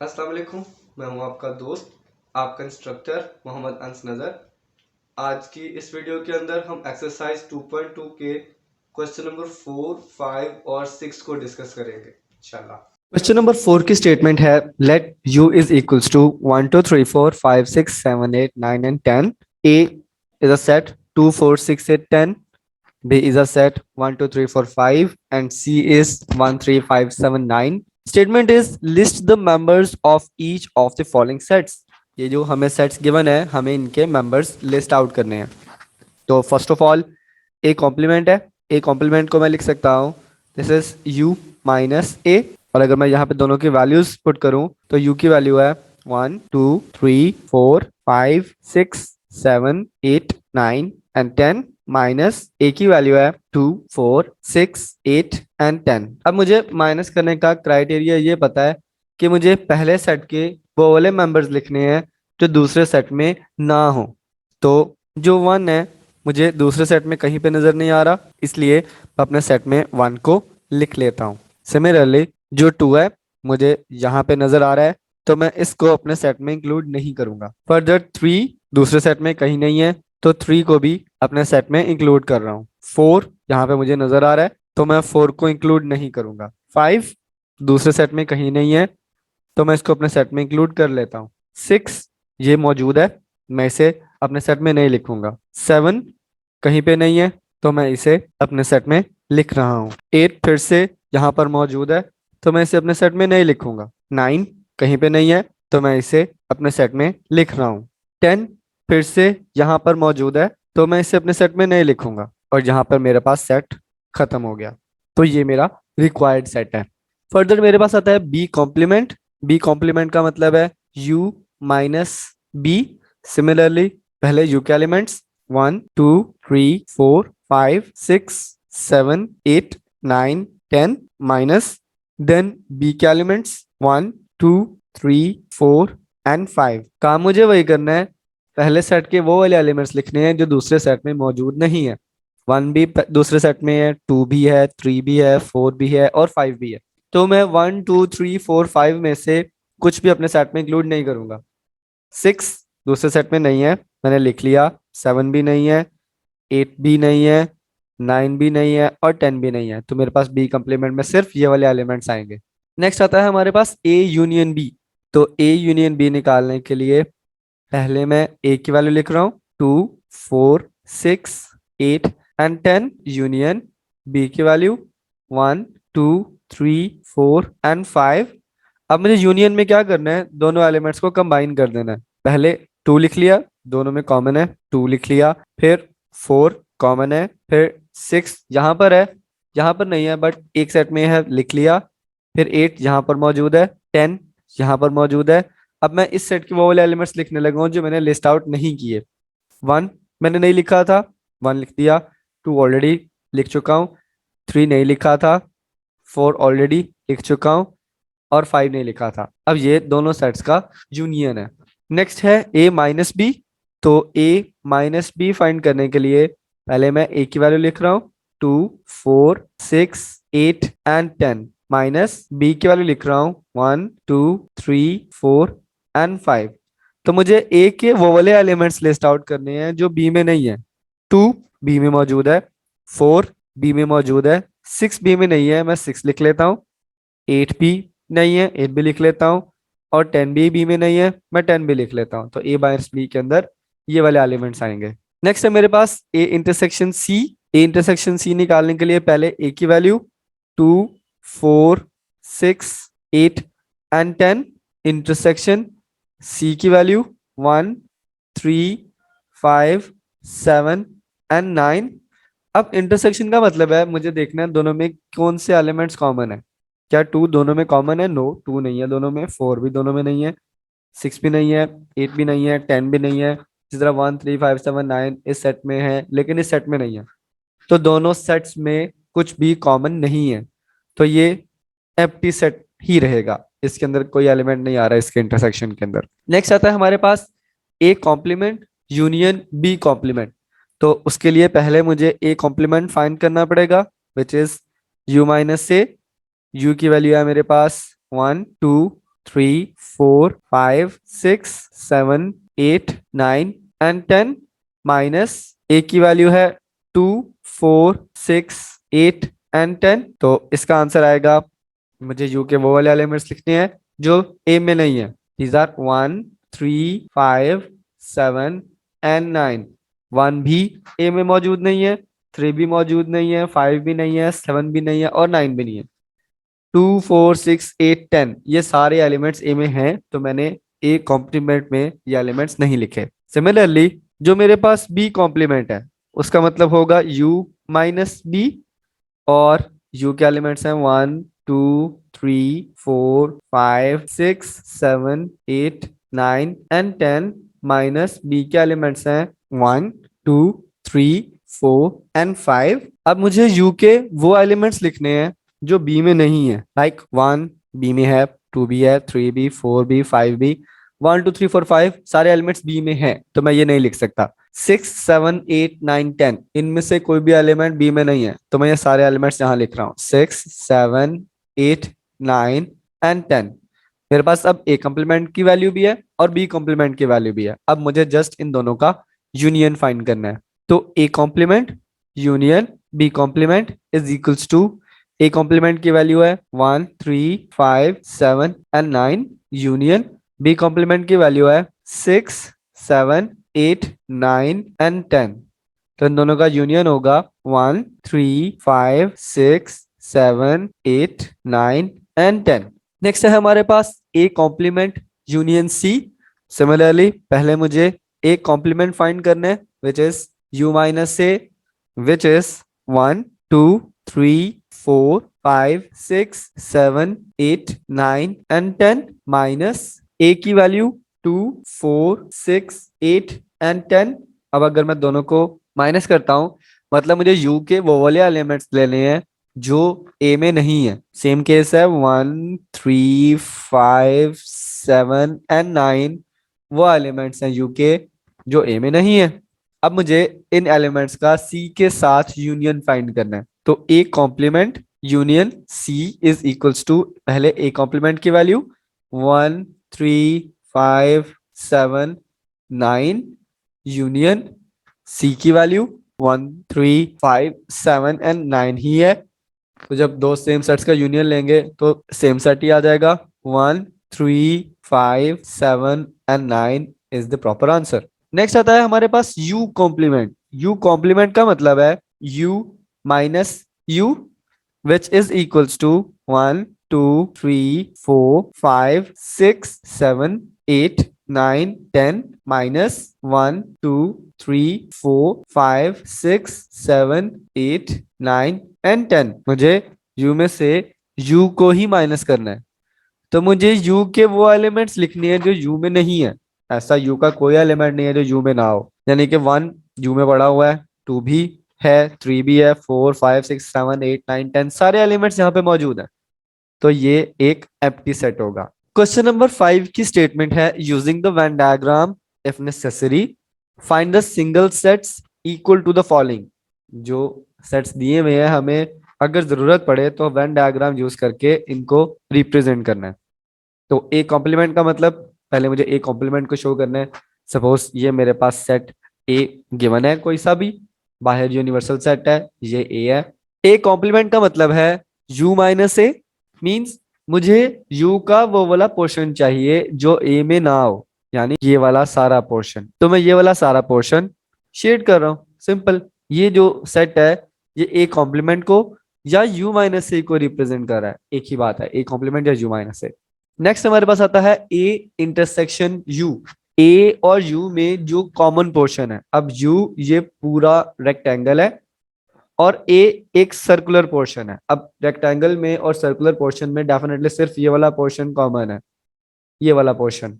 अस्सलाम वालेकुम। मैं हूं आपका दोस्त, आपका इंस्ट्रक्टर मोहम्मद अंस नज़र। आज की इस वीडियो के अंदर हम एक्सरसाइज 2.2 के क्वेश्चन नंबर 4, 5 और 6 को डिस्कस करेंगे इंशाल्लाह। क्वेश्चन नंबर 4 की स्टेटमेंट है, let u is equals to 1 2 3 4 5 6 7 8 9 and 10। a is a set 2 4 6 8 10, b is a set 1 2 3 4 5 and c is 1 3 5 7 9. Statement is list the members of each of the following sets. ये जो हमें sets given है, हमें इनके members list out करने हैं। तो first of all A complement है। ए कॉम्प्लीमेंट को मैं लिख सकता हूँ, this is u minus A. और अगर मैं यहाँ पे दोनों की वैल्यूज पुट करूँ तो u की वैल्यू है 1 2 3 4 5 6 7 8 9 एंड 10 माइनस ए की वैल्यू है 2 4 6 8 एंड 10। अब मुझे माइनस करने का क्राइटेरिया ये पता है कि मुझे पहले सेट के वो वाले मेंबर्स लिखने हैं जो दूसरे सेट में ना हो। तो जो 1 है मुझे दूसरे सेट में कहीं पे नजर नहीं आ रहा, इसलिए मैं अपने सेट में 1 को लिख लेता हूँ। सिमिलरली जो 2 है मुझे यहाँ पे नजर आ रहा है, तो मैं इसको अपने सेट में इंक्लूड नहीं करूंगा। फर्दर 3 दूसरे सेट में कहीं नहीं है, तो 3 को भी अपने सेट में इंक्लूड कर रहा हूँ। 4 यहाँ पे मुझे नजर आ रहा है, तो मैं 4 को इंक्लूड नहीं करूंगा। 5 दूसरे सेट में कहीं नहीं है, तो मैं इसको अपने सेट में इंक्लूड कर लेता हूँ। 6 ये मौजूद है, मैं इसे अपने सेट में नहीं लिखूंगा। 7 कहीं पे नहीं है, तो मैं इसे अपने सेट में लिख रहा हूँ। 8 फिर से यहाँ पर मौजूद है, तो मैं इसे अपने सेट में नहीं लिखूंगा। 9 कहीं पे नहीं है, तो मैं इसे अपने सेट में लिख रहा हूँ। 10 फिर से यहाँ पर मौजूद है, तो मैं इसे अपने सेट में नहीं लिखूंगा। और यहाँ पर मेरे पास सेट खत्म हो गया, तो ये मेरा रिक्वायर्ड सेट है। फर्दर मेरे पास आता है बी कॉम्प्लीमेंट। बी कॉम्प्लीमेंट का मतलब है u माइनस बी। सिमिलरली पहले u के एलिमेंट्स 1 2 3 4 5 6 7 8 9 10 माइनस देन b के एलिमेंट्स 1 2 3 4 एंड 5। काम मुझे वही करना है, पहले सेट के वो वाले एलिमेंट्स लिखने हैं जो दूसरे सेट में मौजूद नहीं है। 1 भी दूसरे सेट में है, 2 भी है, 3 भी है, 4 भी है और 5 भी है। तो मैं 1 2 3 4 5 में से कुछ भी अपने सेट में इंक्लूड नहीं करूंगा। 6 दूसरे सेट में नहीं है, मैंने लिख लिया। 7 भी नहीं है, 8 भी नहीं है, 9 भी नहीं है और 10 भी नहीं है। तो मेरे पास बी कंप्लीमेंट में सिर्फ ये वाले एलिमेंट्स आएंगे। नेक्स्ट आता है हमारे पास ए यूनियन बी। तो ए यूनियन बी निकालने के लिए पहले मैं ए की वैल्यू लिख रहा हूँ 2 4 6 8 एंड 10 यूनियन बी की वैल्यू 1 2 3 4 एंड 5। अब मुझे यूनियन में क्या करना है, दोनों एलिमेंट्स को कंबाइन कर देना है। पहले 2 लिख लिया, दोनों में कॉमन है, 2 लिख लिया। फिर 4 कॉमन है, फिर 6 यहाँ पर है, यहाँ पर नहीं है बट एक सेट में है, लिख लिया। फिर 8 यहाँ पर मौजूद है, 10 यहाँ पर मौजूद है। अब मैं इस सेट के वो वाले एलिमेंट्स लिखने लगा हूँ जो मैंने लिस्ट आउट नहीं किए। 1 मैंने नहीं लिखा था, 1 लिख दिया। 2 ऑलरेडी लिख चुका हूँ, 3 नहीं लिखा था, 4 ऑलरेडी लिख चुका हूँ और 5 नहीं लिखा था। अब ये दोनों सेट्स का यूनियन है। नेक्स्ट है ए माइनस बी। तो ए माइनस बी फाइंड करने के लिए पहले मैं ए की वैल्यू लिख रहा हूँ 2 4 6 8 एंड 10 माइनस बी की वैल्यू लिख रहा हूँ 1 2 3 4 एंड 5। तो मुझे ए के वो वाले एलिमेंट्स लिस्ट आउट करने हैं जो बी में नहीं है। 2 बी में मौजूद है, 4 बी में मौजूद है, 6 बी में नहीं है, मैं 6 लिख लेता हूँ। 8 भी नहीं है, 8 भी लिख लेता हूँ। और 10 भी बी में नहीं है, मैं 10 भी लिख लेता हूँ। तो ए माइनस बी के अंदर ये वाले एलिमेंट्स आएंगे। नेक्स्ट है मेरे पास A intersection C. A intersection C निकालने के लिए पहले ए की वैल्यू 2 4 6 8 एंड 10 इंटरसेक्शन सी की वैल्यू 1 3 5 7 एंड 9। अब इंटरसेक्शन का मतलब है मुझे देखना है दोनों में कौन से एलिमेंट्स कॉमन है। क्या 2 दोनों में कॉमन है? नो, 2 नहीं है दोनों में। 4 भी दोनों में नहीं है, 6 भी नहीं है, 8 भी नहीं है, 10 भी नहीं है। इस तरह 1 3 5 7 9 इस सेट में है लेकिन इस सेट में नहीं है। तो दोनों सेट्स में कुछ भी कॉमन नहीं है, तो ये एम्प्टी सेट ही रहेगा, इसके अंदर कोई एलिमेंट नहीं आ रहा है इसके इंटरसेक्शन के अंदर। नेक्स्ट आता है हमारे पास A complement union B complement. तो उसके लिए पहले मुझे ए कॉम्प्लीमेंट फाइंड करना पड़ेगा which is u minus A. u की वैल्यू है मेरे पास 1 2 4 5 6 7 8 9 एंड 10 माइनस ए की वैल्यू है 2 4 6 8 एंड 10। तो इसका आंसर आएगा, मुझे यू के वो वाले एलिमेंट्स लिखने हैं जो ए में नहीं है। These are 1 3 5 7 and 9। 1 भी ए में मौजूद नहीं है, 3 भी मौजूद नहीं है, 5 भी नहीं है, 7 भी नहीं है और 9 भी नहीं है। 2 4 6 8 10 ये सारे एलिमेंट्स ए में हैं, तो मैंने ए कॉम्प्लीमेंट में ये एलिमेंट्स नहीं लिखे। सिमिलरली जो मेरे पास बी कॉम्प्लीमेंट है उसका मतलब होगा यू माइनस बी, और यू के एलिमेंट्स हैं 1 2 3 4 5 6 7 8 9 एंड 10 माइनस बी के एलिमेंट्स हैं 1 2 3 4 एंड 5। अब मुझे यू के वो एलिमेंट्स लिखने हैं जो बी में नहीं है, लाइक 1 बी में है, 2 भी है, 3 भी, 4 भी, 5 भी। 1 2 3 4 5 सारे एलिमेंट्स बी में हैं, तो मैं ये नहीं लिख सकता। 6 7 8 9 10 इनमें से कोई भी एलिमेंट बी में नहीं है, तो मैं ये सारे एलिमेंट्स यहाँ लिख रहा हूँ 6 7 8 9 एंड 10। मेरे पास अब ए कॉम्प्लीमेंट की वैल्यू भी है और बी कॉम्प्लीमेंट की वैल्यू भी है। अब मुझे जस्ट इन दोनों का यूनियन फाइंड करना है। तो A complement union B complement is equals to, A complement की वैल्यू है 1 3 5 7 एंड 9 यूनियन बी कॉम्प्लीमेंट की वैल्यू है 6 7 8 9 एंड 10। तो इन दोनों का यूनियन होगा 1 3 5 6 7 8 9 एंड 10। नेक्स्ट है हमारे पास A complement union C. Similarly पहले मुझे ए कॉम्प्लीमेंट फाइंड करना है which is U minus A, which is 1 2 3 4 5 6 7 8 9 and 10 minus A की वैल्यू 2 4 6 8 एंड 10। अब अगर मैं दोनों को माइनस करता हूं, मतलब मुझे यू के वो वाले एलिमेंट्स लेने हैं जो ए में नहीं है। सेम केस है 1 3 5 7 एंड 9 वो एलिमेंट्स हैं यू के जो ए में नहीं है। अब मुझे इन एलिमेंट्स का सी के साथ यूनियन फाइंड करना है। तो A complement union C is equals to, पहले ए कॉम्प्लीमेंट की वैल्यू 1 3 5 7 9 यूनियन सी की वैल्यू 1 3 5 7 एंड 9 ही है। तो जब दो सेम सेट्स का यूनियन लेंगे तो सेम सेट ही आ जाएगा। 1 3 5 7 and 9 is the proper answer. Next आता है हमारे पास यू कॉम्प्लीमेंट। यू कॉम्प्लीमेंट का मतलब है U minus U which is equals to 1 2 3 4 5 6 7 8 9 10 minus 1 2 3 4 5 6 7 8 9 and 10। मुझे u में से u को ही माइनस करना है, तो मुझे u के वो एलिमेंट्स लिखने हैं जो u में नहीं है। ऐसा u का कोई एलिमेंट नहीं है जो u में ना हो, यानी कि 1 u में पड़ा हुआ है, 2 भी है, 3 भी है, 4 5 6 7 8 9 10 सारे एलिमेंट्स यहाँ पे मौजूद है। तो ये एक एम्प्टी सेट होगा। क्वेश्चन नंबर 5 की स्टेटमेंट है using the Venn diagram if necessary find the single sets equal to the following. जो सेट्स दिए हुए हैं हमें अगर जरूरत पड़े तो वेन डायग्राम यूज करके इनको रिप्रेजेंट करना है। तो ए कॉम्प्लीमेंट का मतलब पहले मुझे ए कॉम्प्लीमेंट को शो करना है। सपोज ये मेरे पास सेट ए गिवन है, कोई सा भी बाहर यूनिवर्सल सेट है, ये ए है। ए कॉम्प्लीमेंट का मतलब है u माइनस ए, मीन्स मुझे u का वो वाला पोर्शन चाहिए जो ए में ना हो, यानी ये वाला सारा पोर्शन। तो मैं ये वाला सारा पोर्शन शेड कर रहा हूँ। सिंपल, ये जो सेट है ये ए कॉम्प्लीमेंट को या u माइनस ए को रिप्रेजेंट कर रहा है, एक ही बात है, ए कॉम्प्लीमेंट या u माइनस ए। नेक्स्ट हमारे पास आता है ए इंटरसेक्शन u। ए और u में जो कॉमन पोर्शन है, अब u ये पूरा रेक्टेंगल है और ए एक सर्कुलर पोर्शन है। अब रेक्टेंगल में और सर्कुलर पोर्शन में डेफिनेटली सिर्फ ये वाला पोर्शन कॉमन है, ये वाला पोर्शन।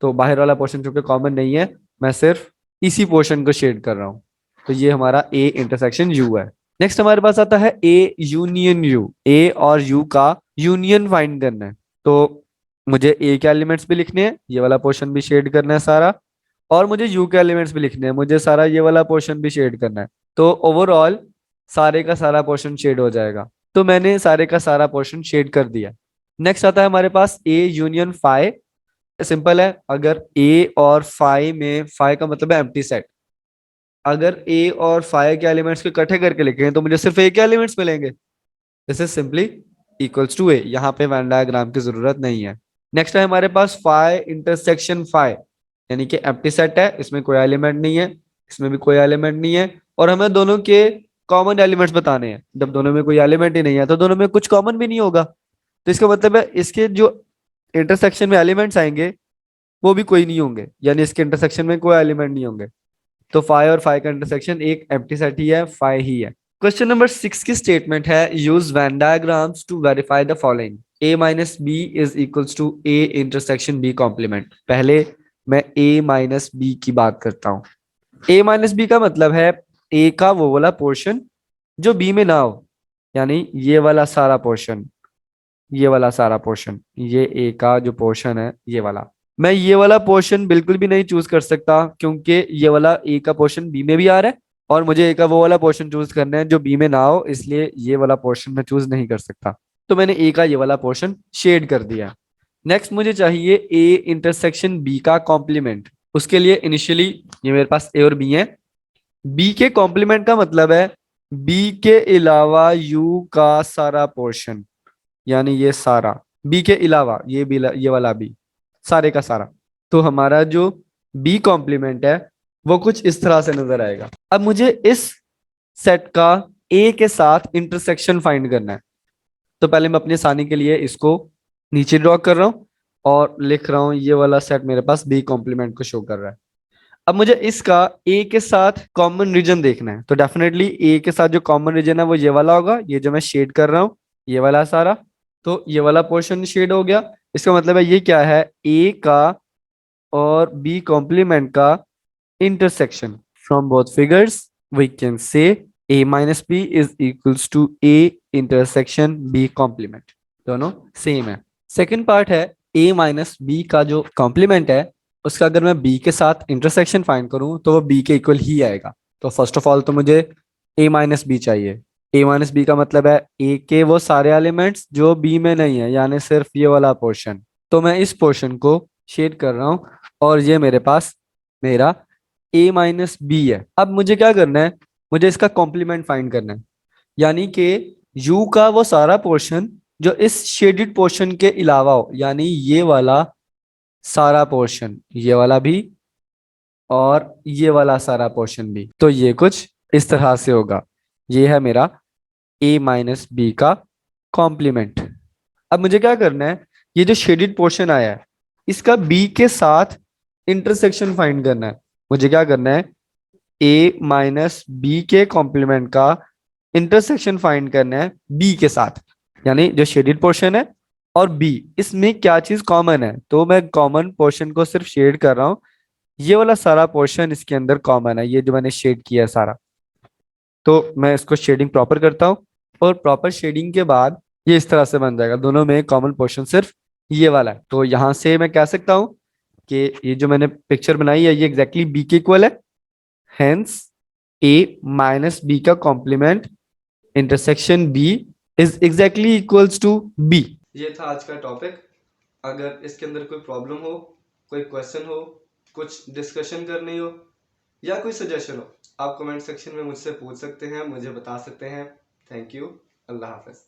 तो बाहर वाला पोर्शन चूंकि कॉमन नहीं है, मैं सिर्फ इसी पोर्शन को शेड कर रहा हूँ। तो ये हमारा ए इंटरसेक्शन यू है। नेक्स्ट हमारे पास आता है ए यूनियन यू। ए और यू का यूनियन फाइंड करना है। तो मुझे ए के एलिमेंट्स भी लिखने हैं, ये वाला पोर्शन भी शेड करना है सारा, और मुझे यू के एलिमेंट्स भी लिखने हैं, मुझे सारा ये वाला पोर्शन भी शेड करना है। तो ओवरऑल सारे का सारा पोर्शन शेड हो जाएगा। तो मैंने सारे का सारा पोर्शन शेड कर दिया। नेक्स्ट आता है हमारे पास ए यूनियन फाई। सिंपल है, अगर ए और फाई में, फाई का मतलब है एम्प्टी सेट, अगर ए और फाई के एलिमेंट्स को इकट्ठे करके लिखें तो मुझे सिर्फ ए के एलिमेंट्स मिलेंगे। This is simply equals to A, यहाँ पे वेन डायग्राम की जरूरत नहीं है। नेक्स्ट है हमारे पास फाई इंटरसेक्शन फाई, यानी कि एम्प्टी सेट है, इसमें कोई एलिमेंट नहीं है, इसमें भी कोई एलिमेंट नहीं है, और हमें दोनों के कॉमन एलिमेंट्स बताने हैं। जब दोनों में कोई एलिमेंट ही नहीं है तो दोनों में कुछ कॉमन भी नहीं होगा, तो इसका मतलब है इसके जो इंटरसेक्शन में एलिमेंट्स आएंगे वो भी कोई नहीं होंगे, यानी इसके इंटरसेक्शन में कोई एलिमेंट नहीं होंगे। तो फाई और फाई का इंटरसेक्शन एक एम्प्टी सेट ही है, फाई ही है। क्वेश्चन नंबर 6 की स्टेटमेंट है, use Venn diagrams to verify the following, A minus B is equals to A intersection B complement. पहले मैं ए माइनस बी की बात करता हूँ। ए माइनस बी का मतलब है ए का वो वाला पोर्शन जो बी में ना हो, यानी ये वाला सारा पोर्शन, ये वाला सारा पोर्शन, ये ए का जो पोर्शन है ये वाला। मैं ये वाला पोर्शन बिल्कुल भी नहीं चूज कर सकता क्योंकि ये वाला ए का पोर्शन बी में भी आ रहा है, और मुझे ए का वो वाला पोर्शन चूज करना है जो बी में ना हो, इसलिए ये वाला पोर्शन मैं चूज नहीं कर सकता। तो मैंने ए का ये वाला पोर्शन शेड कर दिया। नेक्स्ट मुझे चाहिए ए इंटरसेक्शन बी का कॉम्प्लीमेंट। उसके लिए इनिशियली ये मेरे पास ए और बी है, बी के कॉम्प्लीमेंट का मतलब है बी के अलावा यू का सारा पोर्शन, यानी ये सारा बी के अलावा, ये भी, ये वाला भी, सारे का सारा। तो हमारा जो बी कॉम्प्लीमेंट है वो कुछ इस तरह से नजर आएगा। अब मुझे इस सेट का ए के साथ इंटरसेक्शन फाइंड करना है, तो पहले मैं अपनी आसानी के लिए इसको नीचे ड्रॉ कर रहा हूं और लिख रहा हूं ये वाला सेट मेरे पास बी कॉम्प्लीमेंट को शो कर रहा है। अब मुझे इसका ए के साथ कॉमन रीजन देखना है, तो डेफिनेटली ए के साथ जो कॉमन रीजन है वो ये वाला होगा, ये जो मैं शेड कर रहा हूँ, ये वाला सारा। तो ये वाला पोर्शन शेड हो गया, इसका मतलब है ये क्या है, ए का और बी कॉम्प्लीमेंट का intersection from both figures we can say a minus b is equals to a intersection b complement, दोनों सेम है। सेकंड पार्ट है a माइनस बी का जो कॉम्प्लीमेंट है उसका अगर मैं b के साथ इंटरसेक्शन फाइंड करूं तो वो b के इक्वल ही आएगा। तो फर्स्ट ऑफ ऑल तो मुझे a माइनस बी चाहिए। a माइनस बी का मतलब है a के वो सारे एलिमेंट्स जो b में नहीं है, यानी सिर्फ ये वाला पोर्शन। तो मैं इस पोर्शन को शेड कर रहा हूं और ये मेरे पास मेरा ए माइनस बी है। अब मुझे क्या करना है, मुझे इसका कॉम्प्लीमेंट फाइंड करना है, यानी कि यू का वो सारा पोर्शन जो इस शेडेड पोर्शन के अलावा हो, यानी ये वाला सारा पोर्शन, ये वाला भी और ये वाला सारा पोर्शन भी। तो ये कुछ इस तरह से होगा, ये है मेरा ए माइनस बी का कॉम्प्लीमेंट। अब मुझे क्या करना है, ये जो शेडेड पोर्शन आया है इसका बी के साथ इंटरसेक्शन फाइंड करना है। मुझे क्या करना है, ए माइनस बी के कॉम्प्लीमेंट का इंटरसेक्शन फाइंड करना है बी के साथ, यानी जो शेडेड पोर्शन है और बी, इसमें क्या चीज कॉमन है। तो मैं कॉमन पोर्शन को सिर्फ शेड कर रहा हूँ, ये वाला सारा पोर्शन इसके अंदर कॉमन है, ये जो मैंने शेड किया है सारा। तो मैं इसको शेडिंग प्रॉपर करता हूँ और प्रॉपर शेडिंग के बाद ये इस तरह से बन जाएगा, दोनों में कॉमन पोर्शन सिर्फ ये वाला है। तो यहां से मैं कह सकता हूँ कि ये जो मैंने पिक्चर बनाई है ये एग्जैक्टली बी के इक्वल है, हेंस ए माइनस बी का complement intersection B is exactly equals to B. ये था आज का टॉपिक। अगर इसके अंदर कोई प्रॉब्लम हो, कोई क्वेश्चन हो, कुछ डिस्कशन करनी हो या कोई सजेशन हो, आप कमेंट सेक्शन में मुझसे पूछ सकते हैं, मुझे बता सकते हैं। Thank you. Allah Hafiz.